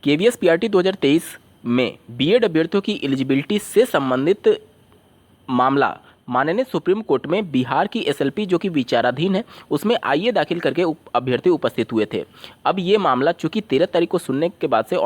KVS PRT 2023 में BEd अभ्यर्थियों की एलिजिबिलिटी से संबंधित मामला माननीय सुप्रीम कोर्ट में बिहार की एसएलपी जो कि विचाराधीन है उसमें आईए दाखिल करके अभ्यर्थी उपस्थित हुए थे। अब ये मामला चूंकि 13 तारीख को सुनने के बाद से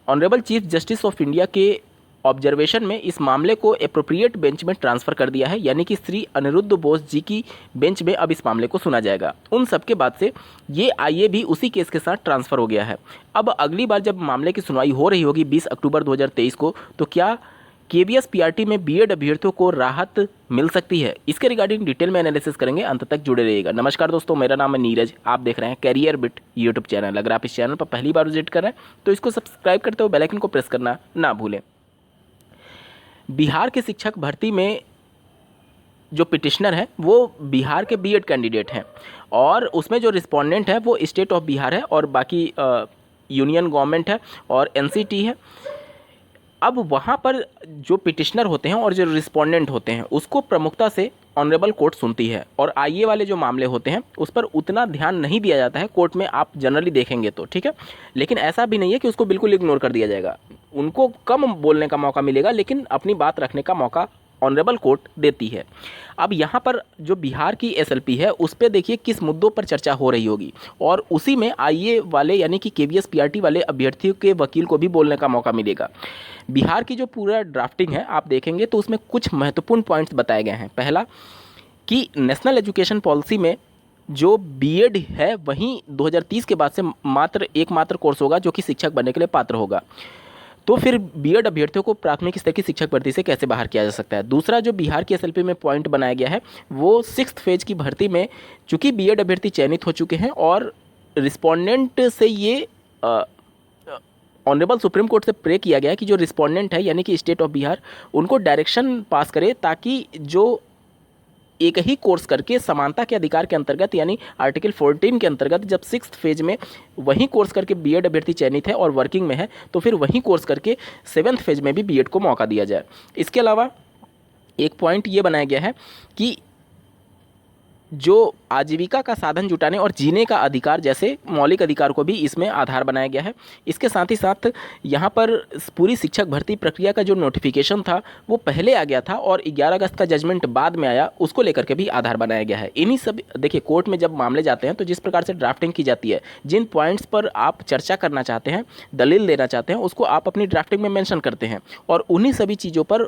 honourable chief justice of India के ऑब्जर्वेशन में इस मामले को एप्रोप्रिएट बेंच में ट्रांसफ़र कर दिया है, यानी कि श्री अनिरुद्ध बोस जी की बेंच में अब इस मामले को सुना जाएगा। उन सब के बाद से ये आईए भी उसी केस के साथ ट्रांसफ़र हो गया है। अब अगली बार जब मामले की सुनवाई हो रही होगी 20 अक्टूबर 2023 को, तो क्या केवीएस पीआरटी में बीएड अभ्यर्थियों को राहत मिल सकती है, इसके रिगार्डिंग डिटेल में एनालिसिस करेंगे। अंत तक जुड़े रहिएगा। नमस्कार दोस्तों, मेरा नाम है नीरज, आप देख रहे हैं कैरियर बिट यूट्यूब चैनल। अगर आप इस चैनल पर पहली बार विजिट कर रहे हैं तो इसको सब्सक्राइब करते हुए बेल आइकन को प्रेस करना ना भूलें। बिहार के शिक्षक भर्ती में जो पिटिशनर है वो बिहार के बीएड कैंडिडेट हैं और उसमें जो रिस्पोंडेंट है वो स्टेट ऑफ बिहार है और बाकी यूनियन गवर्नमेंट है और एनसीटी है। अब वहाँ पर जो पिटिशनर होते हैं और जो रिस्पोंडेंट होते हैं उसको प्रमुखता से ऑनरेबल कोर्ट सुनती है और आईए वाले जो मामले होते हैं उस पर उतना ध्यान नहीं दिया जाता है कोर्ट में, आप जनरली देखेंगे तो, ठीक है। लेकिन ऐसा भी नहीं है कि उसको बिल्कुल इग्नोर कर दिया जाएगा, उनको कम बोलने का मौका मिलेगा लेकिन अपनी बात रखने का मौका ऑनरेबल कोर्ट देती है। अब यहाँ पर जो बिहार की एसएलपी है उस पर देखिए किस मुद्दों पर चर्चा हो रही होगी और उसी में आईए वाले यानी कि केवीएस पीआरटी वाले अभ्यर्थियों के वकील को भी बोलने का मौका मिलेगा। बिहार की जो पूरा ड्राफ्टिंग है आप देखेंगे तो उसमें कुछ महत्वपूर्ण पॉइंट्स बताए गए हैं। पहला कि नेशनल एजुकेशन पॉलिसी में जो बीएड है वहीं 2030 के बाद से एकमात्र कोर्स होगा जो कि शिक्षक बनने के लिए पात्र होगा। तो फिर बीएड अभ्यर्थियों को प्राथमिक स्तर की शिक्षक भर्ती से कैसे बाहर किया जा सकता है। दूसरा जो बिहार की एसएलपी में पॉइंट बनाया गया है वो 6th फेज की भर्ती में चूंकि बीएड अभ्यर्थी चयनित हो चुके हैं और रिस्पोंडेंट से ये ऑनरेबल सुप्रीम कोर्ट से प्रे किया गया है कि जो रिस्पोंडेंट है यानी कि स्टेट ऑफ बिहार उनको डायरेक्शन पास करे ताकि जो एक ही कोर्स करके समानता के अधिकार के अंतर्गत यानी आर्टिकल 14 के अंतर्गत जब 6th फेज में वही कोर्स करके बीएड अभ्यर्थी चयनित है और वर्किंग में है तो फिर वही कोर्स करके 7th फेज में भी बीएड को मौका दिया जाए। इसके अलावा एक पॉइंट ये बनाया गया है कि जो आजीविका का साधन जुटाने और जीने का अधिकार जैसे मौलिक अधिकार को भी इसमें आधार बनाया गया है। इसके साथ ही साथ यहाँ पर पूरी शिक्षक भर्ती प्रक्रिया का जो नोटिफिकेशन था वो पहले आ गया था और 11 अगस्त का जजमेंट बाद में आया, उसको लेकर के भी आधार बनाया गया है। इन्हीं सब देखिए कोर्ट में जब मामले जाते हैं तो जिस प्रकार से ड्राफ्टिंग की जाती है, जिन पॉइंट्स पर आप चर्चा करना चाहते हैं, दलील देना चाहते हैं, उसको आप अपनी ड्राफ्टिंग में मेंशन करते हैं और उन्हीं सभी चीज़ों पर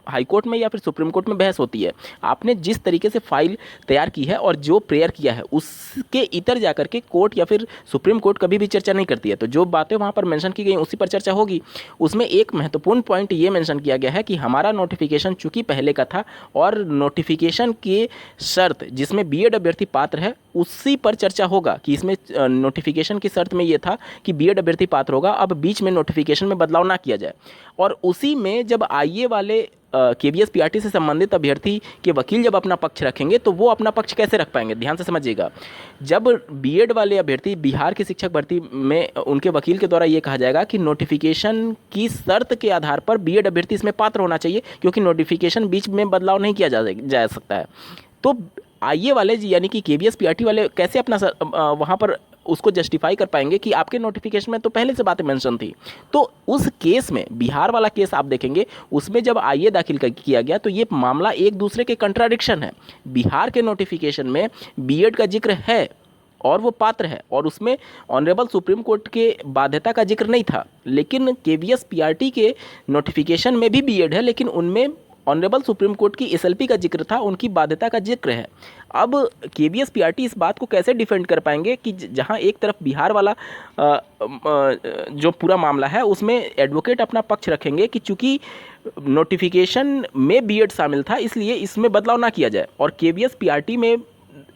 हाईकोर्ट में या फिर सुप्रीम कोर्ट में बहस होती है। आपने जिस तरीके से फाइल तैयार की है और जो प्रेयर किया है उसके इतर जाकर के कोर्ट या फिर सुप्रीम कोर्ट कभी भी चर्चा नहीं करती है। तो जो बातें वहाँ पर मेंशन की गई उसी पर चर्चा होगी। उसमें एक महत्वपूर्ण पॉइंट ये मेंशन किया गया है कि हमारा नोटिफिकेशन चूंकि पहले का था और नोटिफिकेशन के शर्त जिसमें बीएड अभ्यर्थी पात्र है उसी पर चर्चा होगा कि इसमें नोटिफिकेशन की शर्त में ये था कि बीएड अभ्यर्थी पात्र होगा, अब बीच में नोटिफिकेशन में बदलाव ना किया जाए। और उसी में जब आईए वाले केवीएस पीआरटी से संबंधित अभ्यर्थी के वकील जब अपना पक्ष रखेंगे तो वो अपना पक्ष कैसे रख पाएंगे, ध्यान से समझिएगा। जब बीएड वाले अभ्यर्थी बिहार की शिक्षक भर्ती में उनके वकील के द्वारा ये कहा जाएगा कि नोटिफिकेशन की शर्त के आधार पर बीएड अभ्यर्थी इसमें पात्र होना चाहिए क्योंकि नोटिफिकेशन बीच में बदलाव नहीं किया जा सकता है, तो आईए वाले यानी कि केवीएस पीआरटी वाले कैसे अपना वहाँ पर उसको जस्टिफाई कर पाएंगे कि आपके नोटिफिकेशन में तो पहले से बातें मेंशन थी। तो उस केस में बिहार वाला केस आप देखेंगे उसमें जब आईए दाखिल किया गया तो ये मामला एक दूसरे के कंट्राडिक्शन है। बिहार के नोटिफिकेशन में बीएड का जिक्र है और वो पात्र है और उसमें ऑनरेबल सुप्रीम कोर्ट के बाध्यता का जिक्र नहीं था, लेकिन केवीएस पीआरटी के नोटिफिकेशन में भी बीएड है लेकिन उनमें ऑनरेबल सुप्रीम कोर्ट की एसएलपी का जिक्र था, उनकी बाध्यता का जिक्र है। अब केवीएस पीआरटी इस बात को कैसे डिफेंड कर पाएंगे कि जहां एक तरफ बिहार वाला जो पूरा मामला है उसमें एडवोकेट अपना पक्ष रखेंगे कि चूंकि नोटिफिकेशन में बीएड शामिल था इसलिए इसमें बदलाव ना किया जाए, और केवीएस पीआरटी में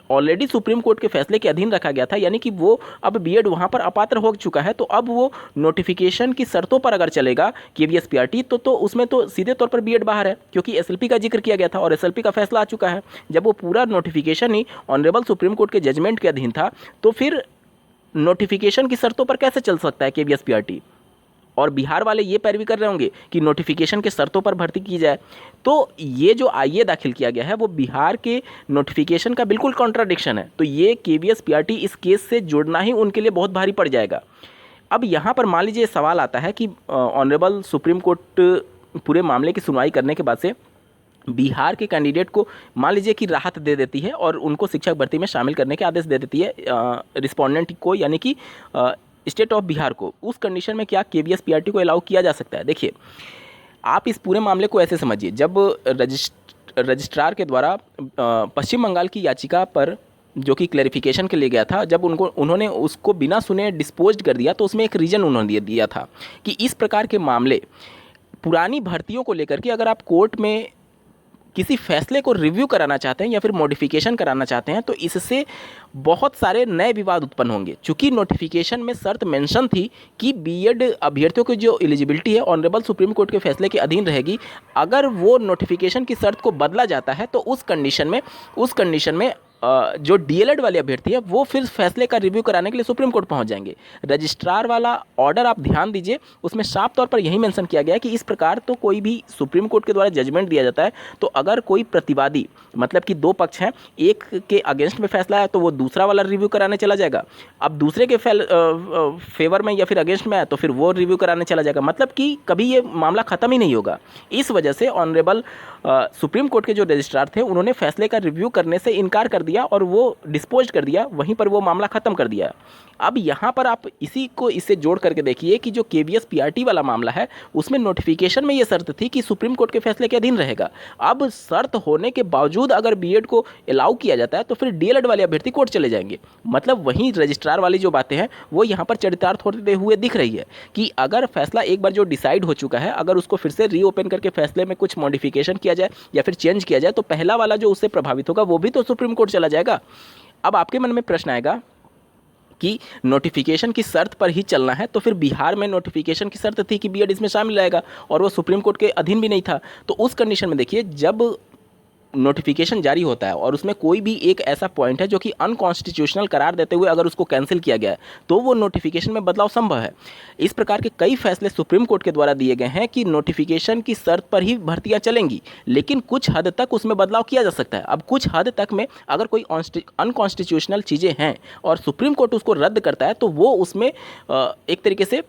ऑलरेडी सुप्रीम कोर्ट के फैसले के अधीन रखा गया था यानी कि वो अब बीएड वहाँ पर अपात्र हो चुका है, तो अब वो नोटिफिकेशन की शर्तों पर अगर चलेगा केवीएस पीआरटी तो उसमें तो सीधे तौर पर बीएड बाहर है क्योंकि एसएलपी का जिक्र किया गया था और एसएलपी का फैसला आ चुका है। जब वो पूरा नोटिफिकेशन ही ऑनरेबल सुप्रीम कोर्ट के जजमेंट के अधीन था तो फिर नोटिफिकेशन की शर्तों पर कैसे चल सकता है केवीएस पीआरटी। और बिहार वाले ये पैरवी कर रहे होंगे कि नोटिफिकेशन के शर्तों पर भर्ती की जाए। तो ये जो आईए दाखिल किया गया है वो बिहार के नोटिफिकेशन का बिल्कुल कॉन्ट्राडिक्शन है। तो ये केवीएस पीआरटी इस केस से जुड़ना ही उनके लिए बहुत भारी पड़ जाएगा। अब यहाँ पर मान लीजिए सवाल आता है कि ऑनरेबल सुप्रीम कोर्ट पूरे मामले की सुनवाई करने के बाद से बिहार के कैंडिडेट को मान लीजिए कि राहत दे देती है और उनको शिक्षक भर्ती में शामिल करने के आदेश दे देती है रिस्पोंडेंट को, यानी कि स्टेट ऑफ बिहार को। उस कंडीशन में क्या केवीएस पीआरटी को अलाउ किया जा सकता है? देखिए, आप इस पूरे मामले को ऐसे समझिए, जब रजिस्ट्रार के द्वारा पश्चिम बंगाल की याचिका पर जो कि क्लैरिफिकेशन के लिए गया था, जब उन्होंने उसको बिना सुने डिस्पोज कर दिया, तो उसमें एक रीज़न उन्होंने दिया था कि इस प्रकार के मामले पुरानी भर्तियों को लेकर के अगर आप कोर्ट में किसी फैसले को रिव्यू कराना चाहते हैं या फिर मॉडिफिकेशन कराना चाहते हैं तो इससे बहुत सारे नए विवाद उत्पन्न होंगे। चूंकि नोटिफिकेशन में शर्त मेंशन थी कि बीएड अभ्यर्थियों की जो एलिजिबिलिटी है ऑनरेबल सुप्रीम कोर्ट के फैसले के अधीन रहेगी। अगर वो नोटिफिकेशन की शर्त को बदला जाता है तो उस कंडीशन में जो डीएलएड वाले अभ्यर्थी है वो फिर फैसले का रिव्यू कराने के लिए सुप्रीम कोर्ट पहुंच जाएंगे। रजिस्ट्रार वाला ऑर्डर आप ध्यान दीजिए, उसमें साफ तौर पर यही मेंशन किया गया है कि इस प्रकार तो कोई भी सुप्रीम कोर्ट के द्वारा जजमेंट दिया जाता है तो अगर कोई प्रतिवादी, मतलब कि दो पक्ष हैं, एक के अगेंस्ट में फैसला है तो वो दूसरा वाला रिव्यू कराने चला जाएगा, अब दूसरे के फेवर में या फिर अगेंस्ट में है तो फिर वो रिव्यू कराने चला जाएगा, मतलब कि कभी ये मामला ख़त्म ही नहीं होगा। इस वजह से ऑनरेबल सुप्रीम कोर्ट के जो रजिस्ट्रार थे उन्होंने फैसले का रिव्यू करने से इनकार कर दिया और वो डिस्पोज कर दिया, वहीं पर वो मामला ख़त्म कर दिया। अब यहाँ पर आप इससे जोड़ करके देखिए कि जो केवीएस पीआरटी वाला मामला है उसमें नोटिफिकेशन में ये शर्त थी कि सुप्रीम कोर्ट के फैसले के अधीन रहेगा। अब शर्त होने के बावजूद अगर बीएड को अलाउ किया जाता है तो फिर डीएलएड वाले अभ्यर्थी कोर्ट चले जाएंगे। मतलब वहीं रजिस्ट्रार वाली जो बातें हैं वो यहाँ पर चरितार्थ होते हुए दिख रही है कि अगर फैसला एक बार जो डिसाइड हो चुका है, अगर उसको फिर से रीओपन करके फैसले में कुछ मॉडिफिकेशन किया जाए या फिर चेंज किया जाए तो पहला वाला जो उससे प्रभावित होगा वो भी तो सुप्रीम कोर्ट चला जाएगा। अब आपके मन में प्रश्न आएगा कि नोटिफिकेशन की शर्त पर ही चलना है, तो फिर बिहार में नोटिफिकेशन की शर्त थी कि बीएड इसमें शामिल रहेगा और वो सुप्रीम कोर्ट के अधीन भी नहीं था। तो उस कंडीशन में देखिए, जब नोटिफिकेशन जारी होता है और उसमें कोई भी एक ऐसा पॉइंट है जो कि अनकॉन्स्टिट्यूशनल करार देते हुए अगर उसको कैंसिल किया गया है तो वो नोटिफिकेशन में बदलाव संभव है। इस प्रकार के कई फैसले सुप्रीम कोर्ट के द्वारा दिए गए हैं कि नोटिफिकेशन की शर्त पर ही भर्तियां चलेंगी, लेकिन कुछ हद तक उसमें बदलाव किया जा सकता है। अब कुछ हद तक में अगर कोई अनकॉन्स्टिट्यूशनल चीज़ें हैं और सुप्रीम कोर्ट उसको रद्द करता है तो वो उसमें एक तरीके से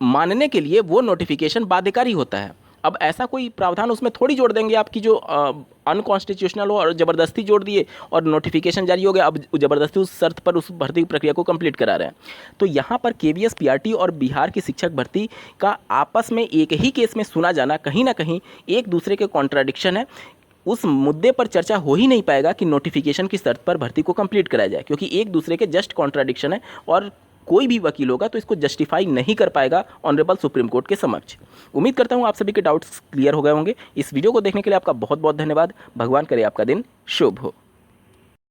मानने के लिए वो नोटिफिकेशन बाध्यकारी होता है। अब ऐसा कोई प्रावधान उसमें थोड़ी जोड़ देंगे आपकी जो अनकॉन्स्टिट्यूशनल हो और ज़बरदस्ती जोड़ दिए और नोटिफिकेशन जारी हो गया, अब ज़बरदस्ती उस शर्त पर उस भर्ती प्रक्रिया को कंप्लीट करा रहे हैं। तो यहाँ पर केवीएस पीआरटी और बिहार की शिक्षक भर्ती का आपस में एक ही केस में सुना जाना कहीं ना कहीं एक दूसरे के कॉन्ट्राडिक्शन है। उस मुद्दे पर चर्चा हो ही नहीं पाएगा कि नोटिफिकेशन की शर्त पर भर्ती को कंप्लीट कराया जाए, क्योंकि एक दूसरे के जस्ट कॉन्ट्राडिक्शन है और कोई भी वकील होगा तो इसको जस्टिफाई नहीं कर पाएगा ऑनरेबल सुप्रीम कोर्ट के समक्ष। उम्मीद करता हूं आप सभी के डाउट्स क्लियर हो गए होंगे। इस वीडियो को देखने के लिए आपका बहुत बहुत धन्यवाद। भगवान करे आपका दिन शुभ हो।